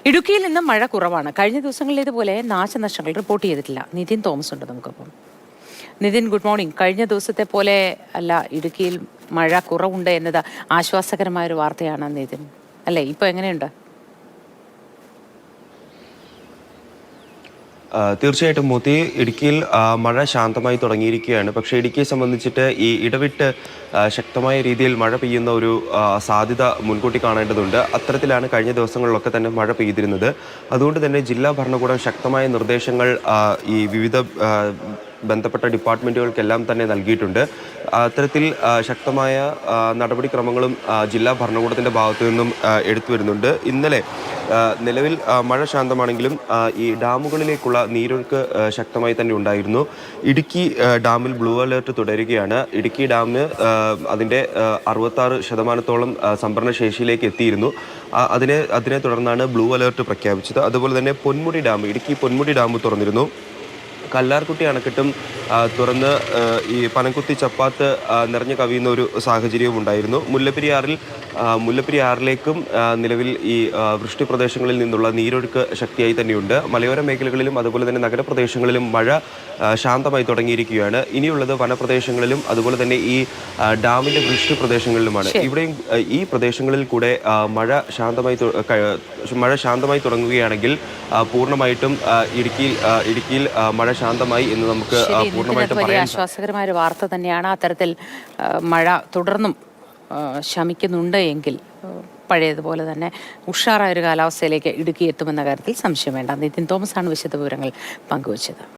ഇടുക്കിയിൽ നിന്ന് മഴ കുറവാണ്. കഴിഞ്ഞ ദിവസങ്ങളിലേതുപോലെ നാശനഷ്ടങ്ങൾ റിപ്പോർട്ട് ചെയ്തിട്ടില്ല. നിതിൻ തോമസ് ഉണ്ട് നമുക്കൊപ്പം. Nithin, good morning. കഴിഞ്ഞ ദിവസത്തെ പോലെ അല്ല ഇടുക്കിയിൽ മഴ കുറവുണ്ട് എന്നത് ആശ്വാസകരമായൊരു വാർത്തയാണ് നിതിൻ, അല്ലേ? ഇപ്പോൾ എങ്ങനെയുണ്ട്? തീർച്ചയായിട്ടും മോത്തി, ഇടുക്കിയിൽ മഴ ശാന്തമായി തുടങ്ങിയിരിക്കുകയാണ്. പക്ഷേ ഇടുക്കിയെ സംബന്ധിച്ചിട്ട് ഈ ഇടവിട്ട് ശക്തമായ രീതിയിൽ മഴ പെയ്യുന്ന ഒരു സാധ്യത മുൻകൂട്ടി കാണേണ്ടതുണ്ട്. അത്തരത്തിലാണ് കഴിഞ്ഞ ദിവസങ്ങളിലൊക്കെ തന്നെ മഴ പെയ്തിരുന്നത്. അതുകൊണ്ട് തന്നെ ജില്ലാ ഭരണകൂടം ശക്തമായ നിർദ്ദേശങ്ങൾ ഈ വിവിധ ബന്ധപ്പെട്ട ഡിപ്പാർട്ട്മെൻറ്റുകൾക്കെല്ലാം തന്നെ നൽകിയിട്ടുണ്ട്. അത്തരത്തിൽ ശക്തമായ നടപടിക്രമങ്ങളും ജില്ലാ ഭരണകൂടത്തിൻ്റെ ഭാഗത്തു നിന്നും എടുത്തു വരുന്നുണ്ട്. ഇന്നലെ നിലവിൽ മഴ ശാന്തമാണെങ്കിലും ഈ ഡാമുകളിലേക്കുള്ള നീരൊഴുക്ക് ശക്തമായി തന്നെ ഉണ്ടായിരുന്നു. ഇടുക്കി ഡാമിൽ ബ്ലൂ അലേർട്ട് തുടരുകയാണ്. ഇടുക്കി ഡാമിന് അതിൻ്റെ 66% സംഭരണ ശേഷിയിലേക്ക് എത്തിയിരുന്നു. അതിനെ തുടർന്നാണ് ബ്ലൂ അലേർട്ട് പ്രഖ്യാപിച്ചത്. അതുപോലെ തന്നെ പൊന്മുടി ഡാം, ഇടുക്കി പൊന്മുടി ഡാം തുറന്നിരുന്നു. കല്ലാർകുട്ടി അണക്കെട്ടും തുറന്ന് ഈ പനംകുത്തി ചപ്പാത്ത് നിറഞ്ഞു കവിയുന്ന ഒരു സാഹചര്യവും ഉണ്ടായിരുന്നു. മുല്ലപ്പെരിയാറിലേക്കും നിലവിൽ ഈ വൃഷ്ടി പ്രദേശങ്ങളിൽ നിന്നുള്ള നീരൊഴുക്ക് ശക്തിയായി തന്നെയുണ്ട്. മലയോര മേഖലകളിലും അതുപോലെ തന്നെ നഗരപ്രദേശങ്ങളിലും മഴ ശാന്തമായി തുടങ്ങിയിരിക്കുകയാണ്. ഇനിയുള്ളത് വനപ്രദേശങ്ങളിലും അതുപോലെ തന്നെ ഈ ഡാമിൻ്റെ വൃഷ്ടി പ്രദേശങ്ങളിലുമാണ്. ഇവിടെയും ഈ പ്രദേശങ്ങളിൽ കൂടെ മഴ ശാന്തമായി തുടങ്ങുകയാണെങ്കിൽ പൂർണ്ണമായിട്ടും ഇടുക്കിയിൽ മഴ ശാന്തമായി എന്ന് നമുക്ക് പൂർണ്ണമായിട്ടും പറയാം. ആശ്വാസകരമായ ഒരു വാർത്ത തന്നെയാണ്. അത്തരത്തിൽ മഴ തുടർന്നും ശമിക്കുന്നുണ്ട് എങ്കിൽ പഴയതുപോലെ തന്നെ ഉഷാറായ ഒരു കാലാവസ്ഥയിലേക്ക് ഇടുക്കി എത്തുമെന്ന കാര്യത്തിൽ സംശയം വേണ്ട. നിതിൻ തോമസ് ആണ് വിശദവിവരങ്ങൾ പങ്കുവച്ചത്.